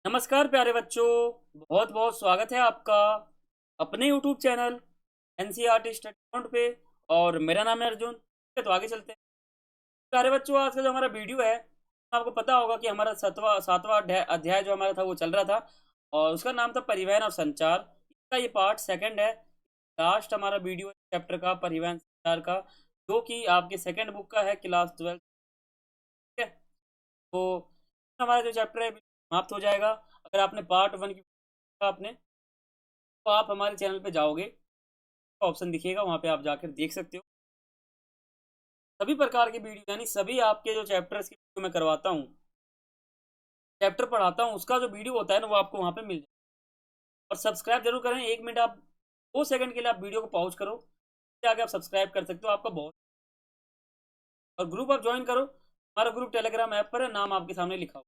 नमस्कार प्यारे बच्चों। बहुत बहुत स्वागत है आपका अपने YouTube channel NCERT study point पे। और मेरा नाम है अर्जुन। ठीक है, तो आगे चलते हैं। प्यारे बच्चों, आज का जो हमारा वीडियो है, आपको पता होगा कि हमारा सातवां सातवां अध्याय जो हमारा था वो चल रहा था और उसका नाम था परिवहन और संचार। इसका ये पार्ट सेकंड है। लास्ट हमारा वीडियो है चैप्टर का परिवहन संचार का, जो कि आपके सेकंड बुक का है, क्लास 12। ठीक है, तो हमारा जो चैप्टर है समाप्त हो जाएगा। अगर आपने पार्ट वन की आपने तो आप हमारे चैनल पे जाओगे, ऑप्शन दिखेगा, वहाँ पे आप जाकर देख सकते हो सभी प्रकार के वीडियो, यानी सभी आपके जो चैप्टर्स की वीडियो मैं करवाता हूँ, चैप्टर पढ़ाता हूँ, उसका जो वीडियो होता है ना वो आपको वहाँ पे मिल जाए। और सब्सक्राइब जरूर करें। 1 मिनट आप 2 सेकंड के लिए आप वीडियो को पॉज करो, फिर आगे आप सब्सक्राइब कर सकते हो, आपका बहुत। और ग्रुप आप ज्वाइन करो। हमारा ग्रुप टेलीग्राम ऐप पर है, नाम आपके सामने लिखा हो।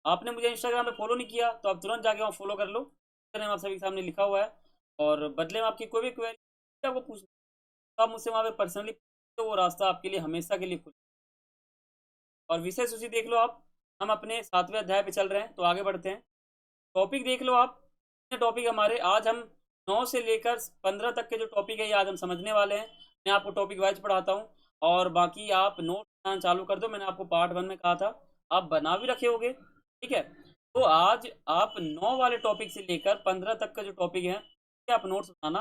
आपने मुझे इंस्टाग्राम पे फॉलो नहीं किया तो आप तुरंत जाके वहाँ फॉलो कर लो, नाम आप सभी के सामने लिखा हुआ है। और बदले में आपकी कोई भी क्वेरी आपको पूछ, तो आप मुझसे वहाँ पे पर्सनली, तो वो रास्ता आपके लिए हमेशा के लिए खुला। और विषय सूची देख लो आप। हम अपने 7वें अध्याय पे चल रहे हैं, तो आगे बढ़ते हैं। टॉपिक देख लो आप। इतने टॉपिक हमारे आज हम 9 से लेकर 15 तक के जो टॉपिक है ये आज हम समझने वाले हैं। मैं आपको टॉपिक वाइज पढ़ाता हूँ और बाकी आप नोट बनाना चालू कर दो। मैंने आपको पार्ट वन में कहा था, आप बना भी रखे होगे। ठीक है, तो आज आप 9 वाले टॉपिक से लेकर 15 तक का जो टॉपिक है ये आप नोट्स बनाना।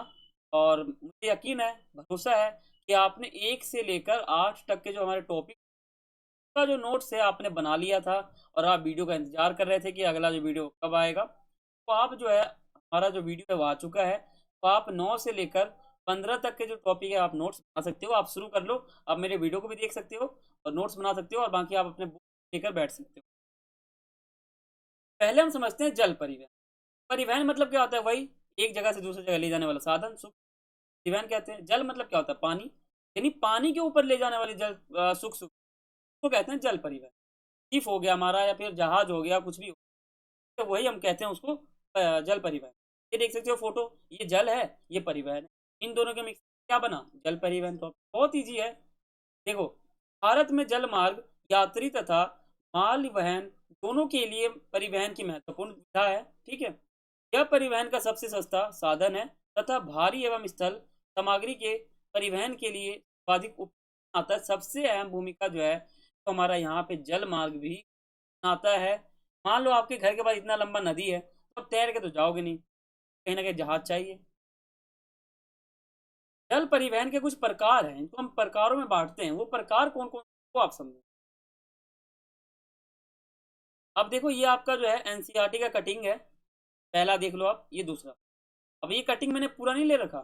और मुझे यकीन है, भरोसा है कि आपने 1 से लेकर 8 तक के जो हमारे टॉपिक का जो नोट्स है आपने बना लिया था और आप वीडियो का इंतजार कर रहे थे कि अगला जो वीडियो कब आएगा। तो आप जो है, हमारा जो वीडियो है वो आ चुका है। तो आप 9 से लेकर 15 तक के जो टॉपिक है आप नोट्स बना सकते हो। आप शुरू कर लो, आप मेरे वीडियो को भी देख सकते हो और नोट्स बना सकते हो, और बाकी आप अपने बुक लेकर बैठ सकते हो। पहले हम समझते हैं जल परिवहन। परिवहन मतलब क्या होता है? वही एक जगह से दूसरी जगह ले जाने वाला साधन, सुख परिवहन कहते हैं। जल मतलब क्या होता है? पानी, यानी पानी के ऊपर ले जाने वाली जल सुख सुख को कहते हैं जल परिवहन। शिप हो गया हमारा, या फिर जहाज हो गया, कुछ भी हो, तो वही हम कहते हैं उसको जल परिवहन। ये देख सकते हो फोटो, ये जल है, ये परिवहन है। इन दोनों के मिक्स क्या बना? जल परिवहन। तो बहुत ईजी है। देखो, भारत में जल मार्ग यात्री तथा माल वहन दोनों के लिए परिवहन की महत्वपूर्ण विधा है। ठीक है, यह परिवहन का सबसे सस्ता साधन है तथा भारी एवं स्थल सामग्री के परिवहन के लिए सर्वाधिक उपयोग आता है। सबसे अहम भूमिका जो है तो हमारा यहाँ पे जल मार्ग भी आता है। मान लो आपके घर के पास इतना लंबा नदी है, तो अब तैर के तो जाओगे नहीं, कहीं ना कहीं जहाज चाहिए। जल परिवहन के कुछ प्रकार हैं, इनको हम प्रकारों में बांटते हैं। वो प्रकार कौन कौन को आप समझो। अब देखो, ये आपका जो है एनसीईआरटी का कटिंग है, पहला देख लो आप, ये दूसरा। अब ये कटिंग मैंने पूरा नहीं ले रखा,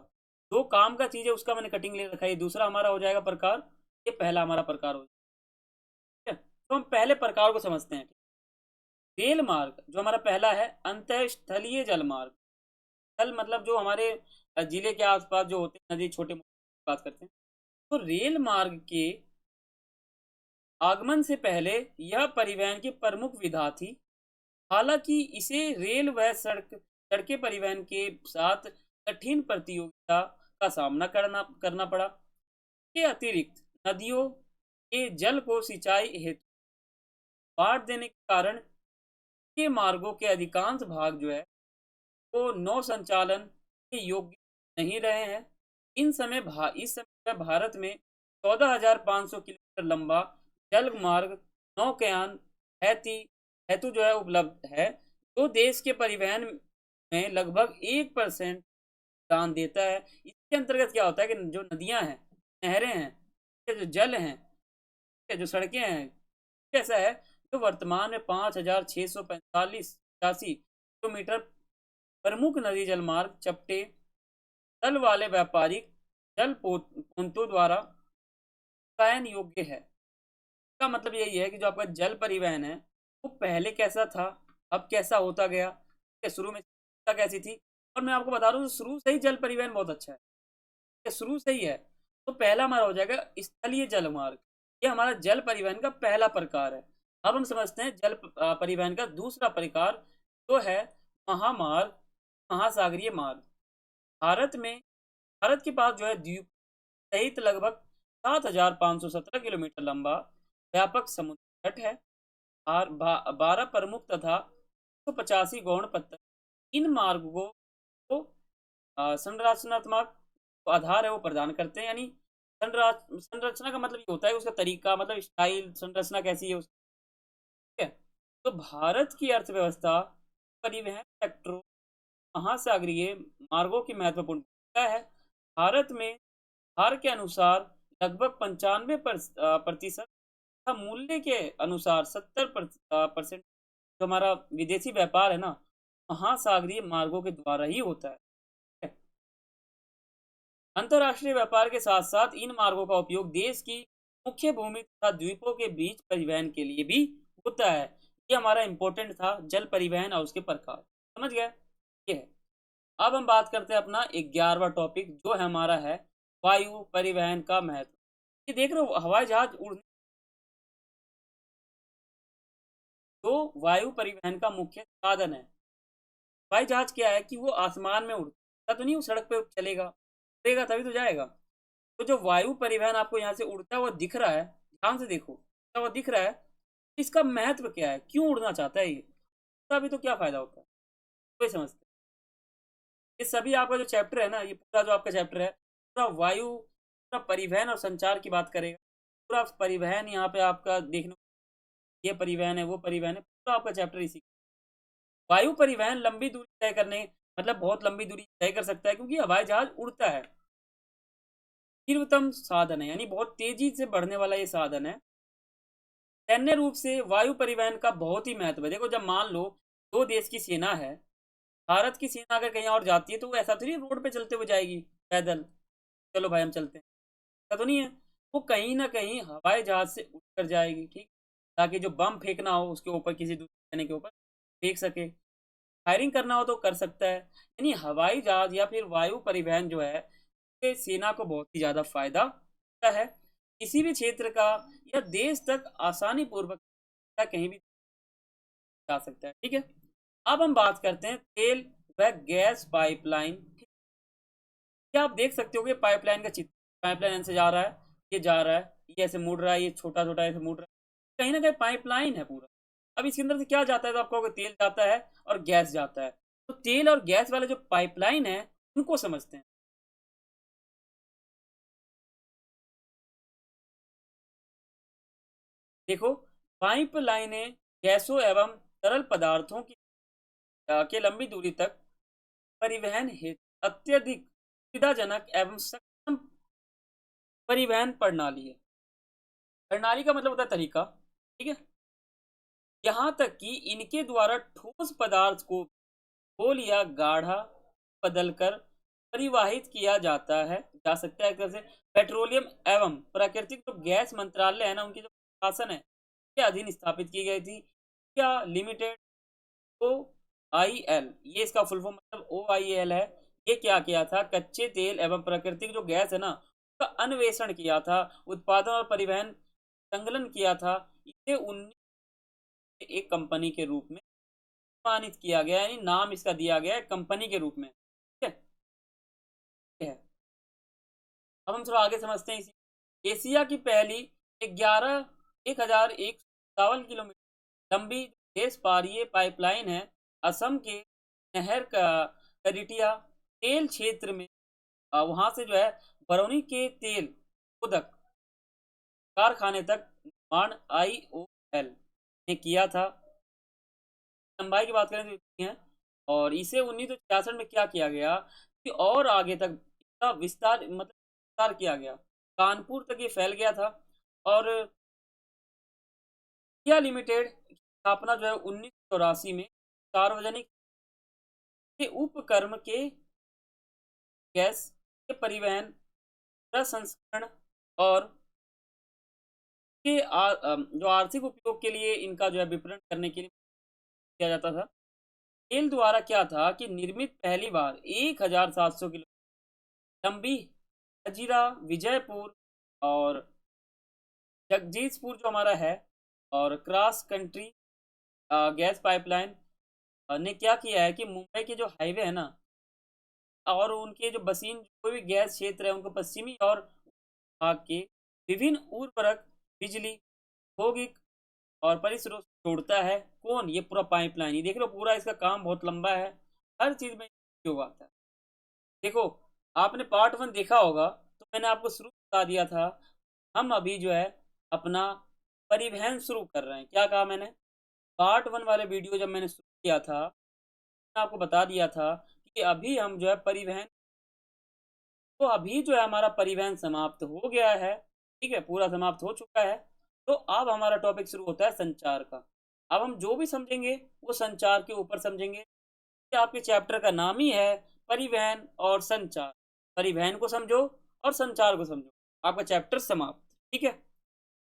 दो काम का चीज है उसका मैंने कटिंग ले रखा है। ये दूसरा हमारा हो जाएगा प्रकार, ये पहला हमारा प्रकार हो जाएगा। ठीक है, तो हम पहले प्रकार को समझते हैं। रेल मार्ग जो हमारा पहला है, अंतःस्थलीय जल मार्ग। जल मतलब जो हमारे जिले के आसपास जो होते हैं, नदी, छोटे मोटे बात करते हैं। तो रेल मार्ग के आगमन से पहले यह परिवहन की प्रमुख विधा थी। हालांकि इसे रेल व सड़के परिवहन के साथ कठिन प्रतियोगिता का सामना करना करना पड़ा। के अतिरिक्त नदियों के जल को सिंचाई हेतु बांट देने के कारण के मार्गों के अधिकांश भाग जो है वो नौ संचालन के योग्य नहीं रहे हैं। इस समय भारत में 14,500 किलोमीटर लंबा जल मार्ग नौकायन हेतु हेतु जो है उपलब्ध है, जो देश के परिवहन में लगभग 1% दान देता है। इसके अंतर्गत क्या होता है कि जो नदियां हैं, नहरें हैं, जो जल हैं, जो सड़कें हैं, कैसा है, जो वर्तमान में 5,645 प्रमुख नदी जल मार्ग चपटे तल वाले व्यापारिक जल पोतों द्वारा नौकायन योग्य है। इसका मतलब यही है कि जो आपका जल परिवहन है वो पहले कैसा था, अब कैसा होता गया। शुरू में कैसी थी, और मैं आपको बता रहा हूँ शुरू से ही जल परिवहन बहुत अच्छा है, शुरू से ही है। तो पहला हमारा हो जाएगा स्थलीय जल मार्ग। ये हमारा जल परिवहन का पहला प्रकार है। अब हम समझते हैं जल परिवहन का दूसरा प्रकार, जो है महामार्ग, महासागरीय मार्ग। भारत में भारत के पास जो है द्वीप सहित लगभग 7,517 किलोमीटर लंबा व्यापक समुद्र तट है। 12 प्रमुख तथा 185 गौण पत्थर। इन मार्गों को संरचनात्मक आधार है वो प्रदान करते हैं। यानी संरचना का मतलब ये होता है उसका तरीका, मतलब स्टाइल, संरचना कैसी है उसकी, ठीक है। तो भारत की अर्थव्यवस्था परिवहन सेक्टरों, महासागरीय मार्गों की महत्वपूर्ण भूमिका है। भारत में भार के अनुसार लगभग 95% तथा मूल्य के अनुसार 70% जो हमारा विदेशी व्यापार है ना, महासागरीय मार्गों के द्वारा ही होता है। अंतर्राष्ट्रीय व्यापार के साथ साथ इन मार्गों का उपयोग देश की मुख्य भूमि तथा द्वीपों के बीच परिवहन के लिए भी होता है। ये हमारा इंपॉर्टेंट था, जल परिवहन और उसके प्रकार, समझ गए। ये है। अब हम बात करते हैं अपना 11वां टॉपिक, जो है हमारा है वायु परिवहन का महत्व। ये देख रहे हो, हवाई जहाज उड़ने, जो वायु परिवहन का मुख्य साधन है। हवाई जहाज क्या है कि वो आसमान में उड़ता तो नहीं, वो सड़क पे चलेगा, उड़ेगा तभी तो जाएगा। तो जो वायु परिवहन आपको यहाँ से उड़ता हुआ दिख रहा है, ध्यान से देखो, उड़ता हुआ दिख रहा है, इसका महत्व क्या है, क्यों उड़ना चाहता है ये, तो अभी तो क्या फायदा होता है, कोई समझते हैं। ये सभी आपका जो चैप्टर है ना, ये पूरा जो आपका चैप्टर है, पूरा वायु, पूरा परिवहन और संचार की बात करेगा। पूरा परिवहन यहाँ पे आपका देखने, ये परिवहन है, वो परिवहन है, पूरा आपका चैप्टर इसी। वायु परिवहन लंबी दूरी तय करने, मतलब बहुत लंबी दूरी तय कर सकता है, क्योंकि हवाई जहाज उड़ता है। तीव्रतम साधन है, यानी बहुत तेजी से बढ़ने वाला ये साधन है। सैन्य रूप से वायु परिवहन का बहुत ही महत्व है। देखो, जब मान लो दो देश की सेना है, भारत की सेना अगर कहीं और जाती है तो वो ऐसा तो नहीं रोड पे चलते हुए जाएगी पैदल, चलो भाई हम चलते हैं, ऐसा तो नहीं है। वो कहीं ना कहीं हवाई जहाज से उड़कर जाएगी, ठीक, ताकि जो बम फेंकना हो उसके ऊपर, किसी दूसरे सेना के ऊपर फेंक सके, फायरिंग करना हो तो कर सकता है। यानी हवाई जहाज या फिर वायु परिवहन जो है, इससे सेना को बहुत ही ज़्यादा फायदा होता है। किसी भी क्षेत्र का या देश तक आसानी पूर्वक कहीं भी जा सकता है, ठीक है। अब हम बात करते हैं तेल व गैस पाइपलाइन। ये आप देख सकते हो कि पाइपलाइन का चित्र, पाइपलाइन से जा रहा है, ये जा रहा है, ये ऐसे मुड़ रहा है, ये छोटा छोटा ऐसे मुड़ रहा है, कहीं ना कहीं पाइपलाइन है पूरा। अब इसके अंदर से क्या जाता है, तो आपको तेल जाता है और गैस जाता है। तो तेल और गैस वाले जो पाइपलाइन है, उनको समझते हैं। देखो, पाइपलाइनें गैसों एवं तरल पदार्थों की के लंबी दूरी तक परिवहन हेतु अत्यधिक सुविधाजनक एवं सक्षम परिवहन प्रणाली है। प्रणाली का मतलब होता है तरीका, ठीक है। यहाँ तक कि इनके द्वारा ठोस पदार्थ को घोल या गाढ़ा बदलकर परिवाहित किया जाता है, जा सकता है। एक तरह से पेट्रोलियम एवं प्राकृतिक जो गैस मंत्रालय है ना, उनकी जो शासन है के अधीन स्थापित की गई थी, क्या लिमिटेड, ओ आई एल, ये इसका फुल फॉर्म मतलब ओ आई एल है। ये क्या किया था, कच्चे तेल एवं प्राकृतिक जो गैस है ना, उसका अन्वेषण किया था, उत्पादन और परिवहन संकलन किया था। इसे 19 एक कंपनी के रूप में सम्मानित किया गया, यानी नाम इसका दिया गया है कंपनी के रूप में, ठीक है। ये है। अब हम थोड़ा आगे समझते हैं इसी। एशिया की पहली 11,157 किलोमीटर लंबी देश पारीय पाइपलाइन है, असम के नहर का करिटिया तेल क्षेत्र में, वहां से जो है बरौनी के तेल उदक कारखाने तक निर्माण IOL ने किया था। लंबाई की बात करें तो इतनी है। और इसे 1966 में क्या किया गया कि और आगे तक इसका विस्तार, मतलब विस्तार किया गया, कानपुर तक ये फैल गया था। और इंडिया लिमिटेड की स्थापना जो है 1984 में सार्वजनिक के उपक्रम के गैस के परिवहन, प्रसंस्करण और के जो आर्थिक उपयोग के लिए इनका जो है विपणन करने के लिए किया जाता था। तेल द्वारा क्या था कि निर्मित पहली बार 1700 किलोमीटर लंबी हजीरा विजयपुर और जगदीशपुर जो हमारा है, और क्रॉस कंट्री गैस पाइपलाइन ने क्या किया है कि मुंबई के जो हाईवे है ना, और उनके जो बसीन कोई भी गैस क्षेत्र है, उनको पश्चिमी और भाग के विभिन्न उर्वरक, बिजली, औद्योगिक और परिस्रोत जोड़ता है कौन? ये पूरा पाइपलाइन। ये देख लो पूरा इसका काम बहुत लंबा है, हर चीज में उपयोग आता है। देखो आपने पार्ट 1 देखा होगा, तो मैंने आपको शुरू बता दिया था। हम अभी जो है अपना परिवहन शुरू कर रहे हैं। क्या कहा मैंने? पार्ट 1 वाले वीडियो जब मैंने शुरू किया था, मैंने आपको बता दिया था कि अभी हम जो है परिवहन, तो अभी जो है हमारा परिवहन समाप्त हो गया है। ठीक है, पूरा समाप्त हो चुका है। तो अब हमारा टॉपिक शुरू होता है संचार का। अब हम जो भी समझेंगे वो संचार के ऊपर समझेंगे। कि आपके चैप्टर का नाम ही है परिवहन और संचार। परिवहन को समझो और संचार को समझो, आपका चैप्टर समाप्त। ठीक है,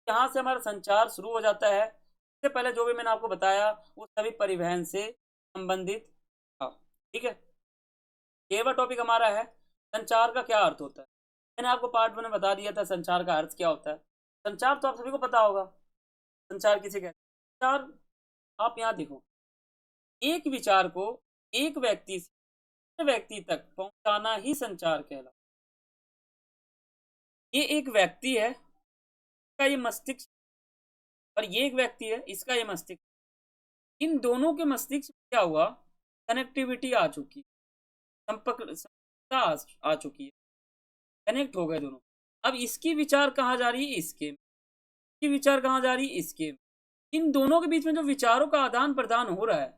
यहाँ से हमारा संचार शुरू हो जाता है। इससे पहले जो भी मैंने आपको बताया वो सभी परिवहन से संबंधित था। ठीक है, केवल टॉपिक हमारा है संचार का क्या अर्थ होता है। मैंने आपको पार्ट 1 में बता दिया था संचार का अर्थ क्या होता है। संचार तो आप सभी को पता होगा, संचार किसे कहते हैं। संचार, आप यहाँ देखो, एक विचार को एक व्यक्ति से दूसरे व्यक्ति तक पहुंचाना ही संचार कहलाता है। ये एक व्यक्ति है, इसका ये मस्तिष्क, और ये एक व्यक्ति है, इसका ये मस्तिष्क। इन दोनों के मस्तिष्क में क्या हुआ? कनेक्टिविटी आ चुकी, संपर्क आ चुकी है, कनेक्ट हो गए दोनों। अब इसकी विचार कहाँ जा रही है? इसके, इसकी विचार कहाँ जा रही है? इसके। इन दोनों के बीच में जो विचारों का आदान प्रदान हो रहा है,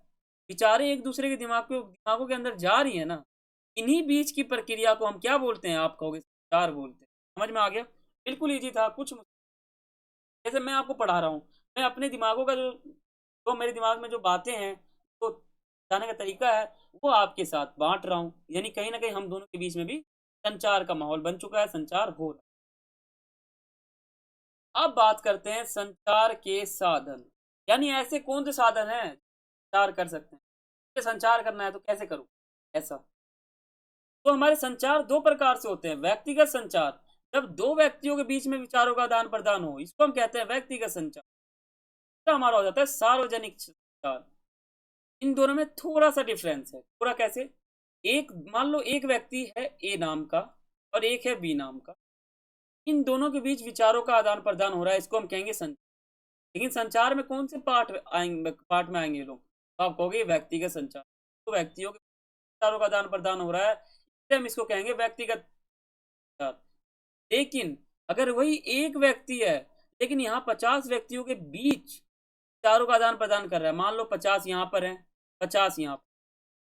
विचारें एक दूसरे के दिमागों के अंदर जा रही है ना, इन्हीं बीच की प्रक्रिया को हम क्या बोलते हैं? आप कहोगे संचार बोलते हैं। समझ में आ गया? बिल्कुल इजी था, कुछ जैसे मैं आपको पढ़ा रहा हूँ, मैं अपने दिमागों का जो मेरे दिमाग में जो बातें हैं, तो बताने का तरीका है, वो आपके साथ बांट रहा हूँ। यानी कहीं ना कहीं हम दोनों के बीच में भी संचार का माहौल बन चुका है, संचार हो रहा है। अब बात करते हैं संचार के साधन, यानी ऐसे कौन से साधन हैं संचार कर सकते हैं। संचार करना है तो कैसे करूँ ऐसा? तो हमारे संचार दो प्रकार से होते हैं। व्यक्तिगत संचार, जब दो व्यक्तियों के बीच में विचारों का आदान प्रदान हो, इसको हम कहते हैं व्यक्तिगत संचार। तो हमारा हो जाता है सार्वजनिक संचार। इन दोनों में थोड़ा सा डिफरेंस है। थोड़ा कैसे? एक, मान लो एक व्यक्ति है ए नाम का और एक है बी नाम का, इन दोनों के बीच विचारों का आदान प्रदान हो रहा है, इसको हम कहेंगे संचार। लेकिन संचार में कौन से पार्ट में आएंगे लोग? तो आप कहोगे व्यक्तिगत संचार, तो व्यक्तियों के विचारों का आदान प्रदान हो रहा है, इसलिए हम इसको कहेंगे व्यक्तिगत संचार। लेकिन अगर वही एक व्यक्ति है, लेकिन यहाँ 50 व्यक्तियों के बीच विचारों का आदान प्रदान कर रहा है, मान लो 50 यहाँ पर है, 50 यहाँ पर,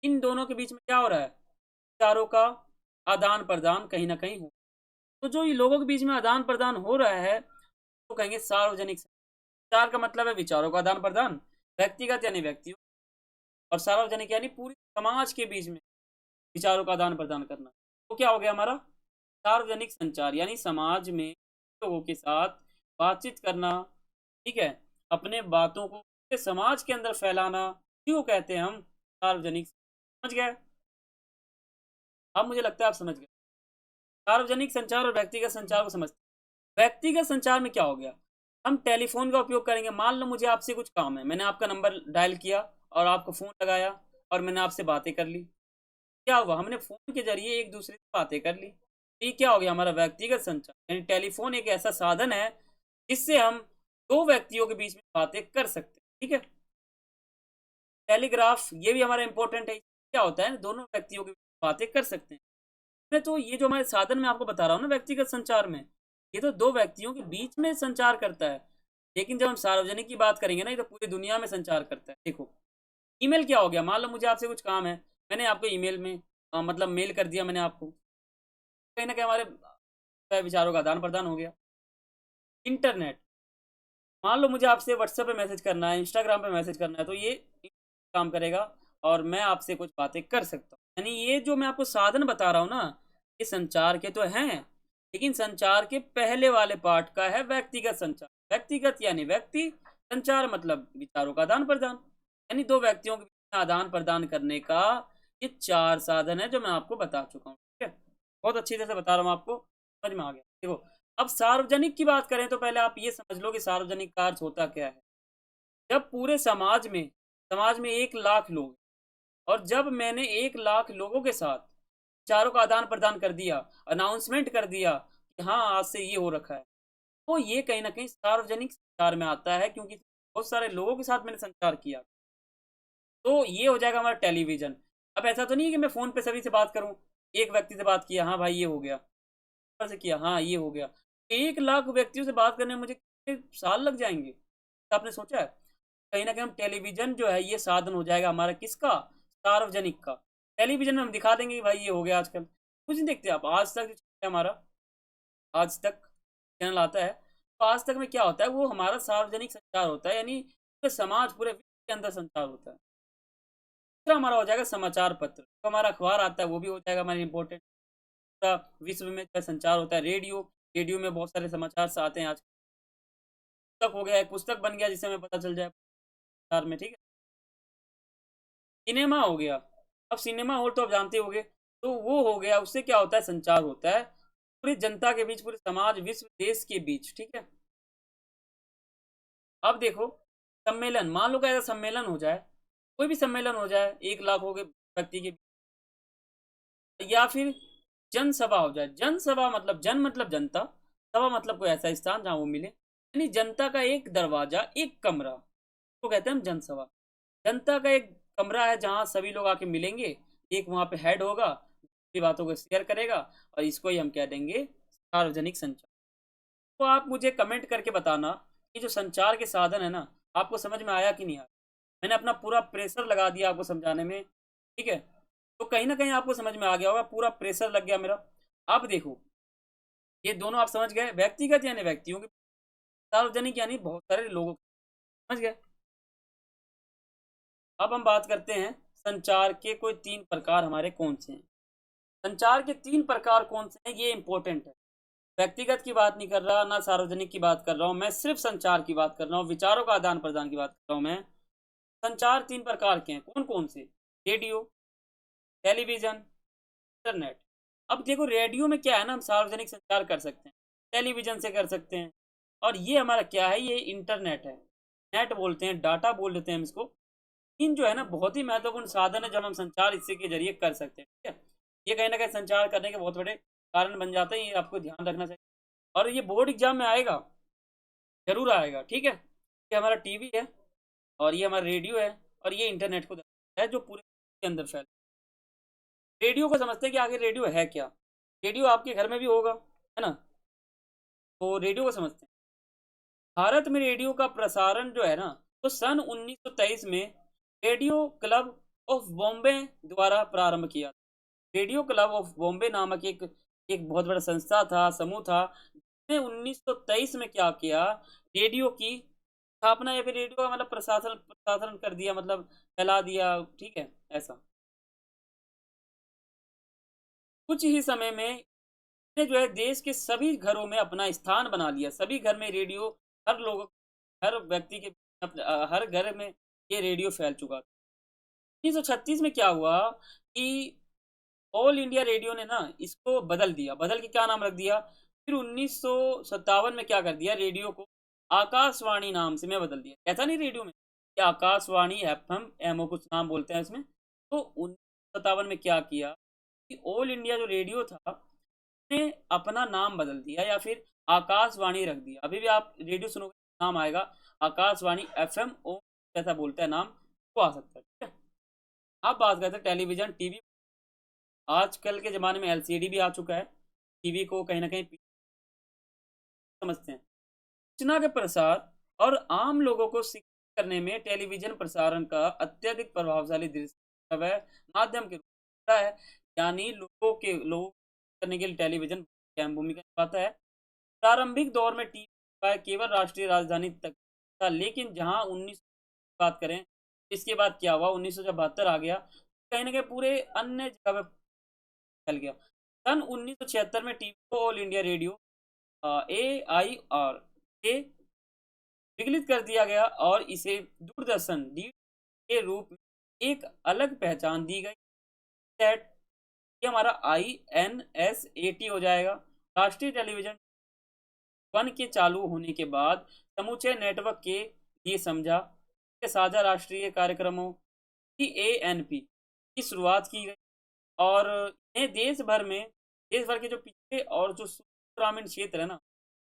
इन दोनों के बीच में क्या हो रहा है? विचारों का आदान प्रदान कहीं ना कहीं हो। तो जो ये लोगों के बीच में आदान प्रदान हो रहा है, तो कहेंगे सार्वजनिक संचार। का मतलब है विचारों का आदान प्रदान, व्यक्तिगत यानी व्यक्तियों, और सार्वजनिक यानी पूरी समाज के बीच में विचारों का आदान प्रदान करना। तो क्या हो गया हमारा? सार्वजनिक संचार, यानी समाज में लोगों के साथ बातचीत करना। ठीक है, अपने बातों को समाज के अंदर फैलाना, इसी को कहते हैं हम सार्वजनिक। समझ गए? अब मुझे लगता है आप समझ गए। सार्वजनिक संचार और व्यक्तिगत संचार को समझते हैं। व्यक्तिगत संचार में क्या हो गया? हम टेलीफोन का उपयोग करेंगे। मान लो मुझे आपसे कुछ काम है, मैंने आपका नंबर डायल किया और आपको फ़ोन लगाया और मैंने आपसे बातें कर ली। क्या हुआ? हमने फ़ोन के जरिए एक दूसरे से बातें कर ली। तो ये क्या हो गया? हमारा व्यक्तिगत संचार। यानी टेलीफोन एक ऐसा साधन है जिससे हम दो व्यक्तियों के बीच में बातें कर सकते हैं। ठीक है, टेलीग्राफ ये भी हमारा इंपॉर्टेंट है। क्या होता है? दोनों व्यक्तियों के बीच बातें कर सकते हैं। मैं तो ये जो हमारे साधन मैं आपको बता रहा हूँ ना व्यक्तिगत संचार में, ये तो दो व्यक्तियों के बीच में संचार करता है। लेकिन जब हम सार्वजनिक की बात करेंगे ना, ये तो पूरी दुनिया में संचार करता है। देखो ईमेल क्या हो गया? मान लो मुझे आपसे कुछ काम है, मैंने आपको ईमेल में मतलब मेल कर दिया मैंने आपको, कहीं ना कहीं हमारे विचारों का आदान प्रदान हो गया। इंटरनेट, मान लो मुझे आपसे व्हाट्सएप पे मैसेज करना है, इंस्टाग्राम पे मैसेज करना है, तो ये काम करेगा और मैं आपसे कुछ बातें कर सकता हूँ। यानी ये जो मैं आपको साधन बता रहा हूँ ना, ये संचार के तो हैं, लेकिन संचार के पहले वाले पार्ट का है व्यक्तिगत संचार। व्यक्तिगत यानी व्यक्ति, संचार मतलब विचारों का आदान प्रदान, यानी दो व्यक्तियों के बीच में आदान प्रदान करने का ये चार साधन है जो मैं आपको बता चुका हूँ। ठीक है, बहुत अच्छी तरह से बता रहा हूँ आपको, समझ में आ गया। देखो अब सार्वजनिक की बात करें तो पहले आप ये समझ लो कि सार्वजनिक का अर्थ होता क्या है। जब पूरे समाज में 1 लाख लोग, और जब मैंने 1 लाख लोगों के साथ विचारों का आदान प्रदान कर दिया, अनाउंसमेंट कर दिया कि हाँ आज से ये हो रखा है, तो ये कहीं ना कहीं सार्वजनिक संचार में आता है, क्योंकि बहुत सारे लोगों के साथ मैंने संचार किया, तो ये हो जाएगा हमारा टेलीविजन। अब ऐसा तो नहीं है कि मैं फ़ोन पे सभी से बात करूँ, एक व्यक्ति से बात किया, हाँ भाई ये हो गया, ऊपर से किया, हाँ ये हो गया। 1 लाख व्यक्तियों से बात करने में मुझे कितने साल लग जाएँगे? तो आपने सोचा है? कहीं न कहीं हम टेलीविज़न जो है ये साधन हो जाएगा हमारा किसका? सार्वजनिक का। टेलीविज़न में हम दिखा देंगे कि भाई ये हो गया आजकल। कुछ नहीं देखते आप, आज तक जो चैनल है हमारा, आज तक चैनल आता है, तो आज तक में क्या होता है वो हमारा सार्वजनिक संचार होता है, यानी पूरे समाज, पूरे विश्व के अंदर संचार होता है। दूसरा हमारा हो जाएगा समाचार पत्र, तो हमारा अखबार आता है वो भी हो जाएगा हमारा इम्पोर्टेंट। पूरा विश्व में जो है संचार होता है। रेडियो, रेडियो में बहुत सारे समाचार से आते हैं आज। पुस्तक हो गया, एक पुस्तक बन गया जिससे हमें पता चल जाए समाचार में, ठीक है। सिनेमा हो गया, अब सिनेमा हॉल तो आप जानते होंगे, तो वो हो गया, उससे क्या होता है संचार होता है पूरी जनता के बीच, पूरे समाज, विश्व, देश के बीच, ठीक है। अब देखो, सम्मेलन, मान लो कि ऐसा सम्मेलन हो जाए, कोई भी सम्मेलन हो जाए 1 लाख हो गए व्यक्ति के, या फिर जनसभा हो जाए। जनसभा मतलब जन मतलब जनता, सभा मतलब कोई ऐसा स्थान जहाँ वो मिले, यानी जनता का एक दरवाजा, एक कमरा, तो कहते हैं हम जनसभा। जनता का एक कमरा है जहाँ सभी लोग आके मिलेंगे, एक वहाँ पे हेड होगा, अपनी बातों को शेयर करेगा, और इसको ही हम कह देंगे सार्वजनिक संचार। तो आप मुझे कमेंट करके बताना कि जो संचार के साधन है ना, आपको समझ में आया कि नहीं आया। मैंने अपना पूरा प्रेशर लगा दिया आपको समझाने में, ठीक है। तो कहीं ना कहीं आपको समझ में आ गया होगा, पूरा प्रेशर लग गया मेरा। अब देखो, ये दोनों आप समझ गए, व्यक्तिगत यानी व्यक्तियों की, सार्वजनिक यानी बहुत सारे लोगों की, समझ गए। अब हम बात करते हैं संचार के कोई 3 प्रकार हमारे कौन से हैं। संचार के 3 प्रकार कौन से हैं ये इंपॉर्टेंट है। व्यक्तिगत की बात नहीं कर रहा, ना सार्वजनिक की बात कर रहा हूँ, मैं सिर्फ संचार की बात कर रहा हूँ, विचारों का आदान प्रदान की बात कर रहा हूँ मैं। संचार 3 प्रकार के हैं, कौन कौन से? Radio, television, internet. अब देखो, रेडियो में क्या है ना, हम सार्वजनिक संचार कर सकते हैं, टेलीविजन से कर सकते हैं, और ये हमारा क्या है, ये इंटरनेट है। नेट बोलते हैं, डाटा बोल देते हैं हम इसको। इन जो है ना बहुत ही महत्वपूर्ण साधन है जब हम संचार इससे के जरिए कर सकते हैं, ठीक है। ये कहीं ना कहीं संचार करने के बहुत बड़े कारण बन जाते हैं, ये आपको ध्यान रखना चाहिए। और ये बोर्ड एग्जाम में आएगा, जरूर आएगा, ठीक है। ये हमारा टीवी है, और ये हमारा रेडियो है, और ये इंटरनेट को दर्शाता है जो पूरे के अंदर फैल। रेडियो को समझते हैं कि आगे रेडियो है क्या। रेडियो आपके घर में भी होगा, है ना। तो रेडियो को समझते हैं। भारत में रेडियो का प्रसारण जो है ना, तो सन 1923 में रेडियो क्लब ऑफ बॉम्बे द्वारा प्रारंभ किया। रेडियो क्लब ऑफ बॉम्बे नामक एक एक बहुत बड़ा संस्था था, समूह था, जिसने 1923 में क्या किया, रेडियो की स्थापना, या फिर रेडियो का मतलब प्रशासन प्रसारण कर दिया, मतलब फैला दिया, ठीक है, ऐसा। कुछ ही समय में इसने जो है देश के सभी घरों में अपना स्थान बना लिया। सभी घर में रेडियो, हर लोगों, हर व्यक्ति के हर घर में ये रेडियो फैल चुका था। 1936 में क्या हुआ कि ऑल इंडिया रेडियो ने ना इसको बदल दिया, बदल के क्या नाम रख दिया, फिर 1957 में क्या कर दिया, रेडियो को आकाशवाणी नाम से में बदल दिया। ऐसा नहीं रेडियो में क्या, आकाशवाणी, एफएम, एमओ कुछ नाम बोलते हैं इसमें। तो 1957 में क्या किया कि ऑल इंडिया जो रेडियो था ने अपना नाम बदल दिया, या फिर आकाशवाणी रख दिया। अभी भी आप रेडियो सुनोगे नाम आएगा आकाशवाणी, एफएम ओ जैसा बोलता है नाम, वो आ सकता है, ठीक है। अब बात करते हैं टेलीविजन, टीवी। आजकल के ज़माने में एलसीडी भी आ चुका है, टीवी को कहीं ना कहीं समझते हैं। सूचना के प्रसार और आम लोगों को शिक्षित करने में टेलीविजन प्रसारण का अत्यधिक प्रभावशाली दृश्य है, माध्यम के रूप में है। यानी लोगों करने के लिए टेलीविजन अहम भूमिका निभाता है। प्रारंभिक दौर में टीवी का केवल राष्ट्रीय राजधानी तक था, लेकिन जहां 19 की बात करें, इसके बाद क्या हुआ, 1972 आ गया, कहीं ना कहीं पूरे अन्य जगह पे फैल गया। सन 1976 में टीवी को ऑल इंडिया रेडियो AIR से विकलित कर दिया गया, और इसे दूरदर्शन डी के रूप में एक अलग पहचान दी गई। सेट, ये हमारा INSAT हो जाएगा। राष्ट्रीय टेलीविजन वन के चालू होने के बाद समूचे नेटवर्क के लिए समझा के साझा राष्ट्रीय कार्यक्रमों की ANP की शुरुआत की गई, और इन्हें देश भर के जो पिछड़े और जो ग्रामीण क्षेत्र है ना,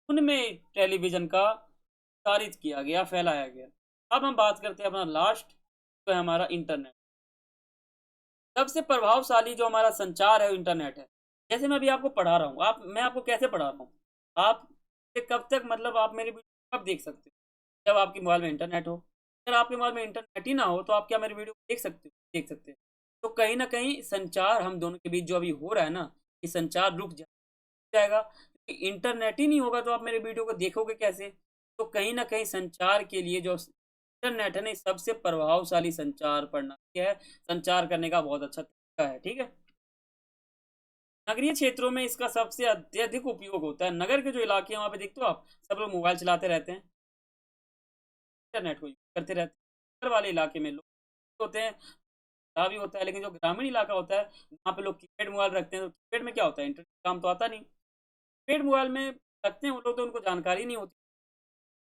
उनमें टेलीविजन का प्रसारित किया गया, फैलाया गया। अब हम बात करते हैं अपना लास्ट, जो है हमारा इंटरनेट। सबसे प्रभावशाली जो हमारा संचार है वो इंटरनेट है। जैसे मैं अभी आपको पढ़ा रहा हूँ, आप मैं आपको कैसे पढ़ा रहा हूँ, आप कब तक मतलब आप मेरी वीडियो कब देख सकते हो, जब आपके मोबाइल में इंटरनेट हो। अगर आपके मोबाइल में इंटरनेट ही ना हो तो आप क्या मेरी वीडियो देख सकते हो, देख सकते हैं। तो कहीं ना कहीं संचार हम दोनों के बीच जो अभी हो रहा है ना, ये संचार रुक जाएगा, क्योंकि इंटरनेट ही नहीं होगा तो आप मेरे वीडियो को देखोगे कैसे। तो कहीं ना कहीं संचार के लिए जो इंटरनेट है ना, ये सबसे प्रभावशाली संचार प्रणाली है, संचार करने का बहुत अच्छा तरीका है, ठीक है। नगरीय क्षेत्रों में इसका सबसे अत्यधिक उपयोग होता है। नगर के जो इलाके हैं वहाँ पे देखते हो आप, सब लोग मोबाइल चलाते रहते हैं, इंटरनेट को यूज करते रहते हैं। नगर वाले इलाके में लोग होते हैं, भी होता है, लेकिन जो ग्रामीण इलाका होता है वहाँ पे लोग कीपैड मोबाइल रखते हैं। तो कीपैड में क्या होता है, इंटरनेट काम तो आता नहीं। कीपैड मोबाइल में रखते हैं वो लोग तो उनको जानकारी नहीं होती।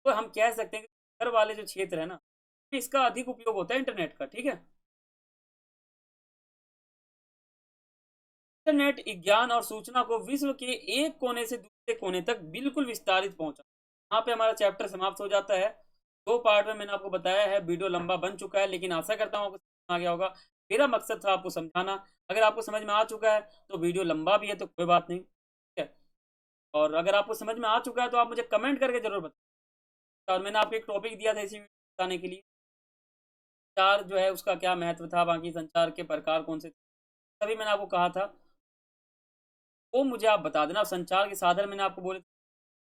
तो हम कह सकते हैं कि नगर वाले जो क्षेत्र है ना, इसका अधिक उपयोग होता है इंटरनेट का, ठीक है। इंटरनेट ज्ञान और सूचना को विश्व के एक कोने से दूसरे कोने तक बिल्कुल विस्तारित पहुंचा। यहाँ पे हमारा चैप्टर समाप्त हो जाता है। दो पार्ट में मैंने आपको बताया है, वीडियो लंबा बन चुका है, लेकिन आशा करता हूँ आपको समझ में आ गया होगा। मेरा मकसद था आपको समझाना। अगर आपको समझ में आ चुका है तो वीडियो लंबा भी है तो कोई बात नहीं, ठीक है। और अगर आपको समझ में आ चुका है तो आप मुझे कमेंट करके जरूर बताएं। और मैंने आपको एक टॉपिक दिया था इसी बताने के लिए, संचार जो है उसका क्या महत्व था, बाकी संचार के प्रकार कौन से थे, तभी मैंने आपको कहा था वो मुझे आप बता देना। और संचार के साधन मैंने आपको बोले,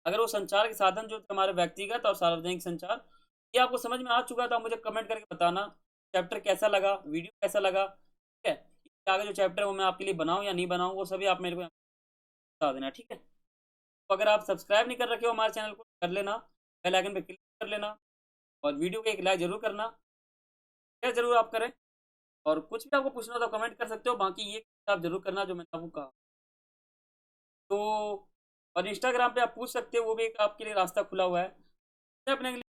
अगर वो संचार के साधन जो थे हमारे व्यक्तिगत और सार्वजनिक संचार, ये आपको समझ में आ चुका है तो आप मुझे कमेंट करके बताना चैप्टर कैसा लगा, वीडियो कैसा लगा, ठीक है। इसके आगे जो चैप्टर है वो मैं आपके लिए बनाऊं या नहीं बनाऊं, वो सभी आप मेरे को बता देना, ठीक है। तो अगर आप सब्सक्राइब नहीं कर रखे हो हमारे चैनल को, कर लेना, बेल आइकन पे क्लिक कर लेना, और वीडियो को एक लाइक जरूर करना, शेयर जरूर आप करें। और कुछ भी आपको पूछना हो तो कमेंट कर सकते हो, बाकी ये आप जरूर करना जो मैंने आपको कहा। तो और इंस्टाग्राम पे आप पूछ सकते हो, वो भी एक आपके लिए रास्ता खुला हुआ है। मैं अपने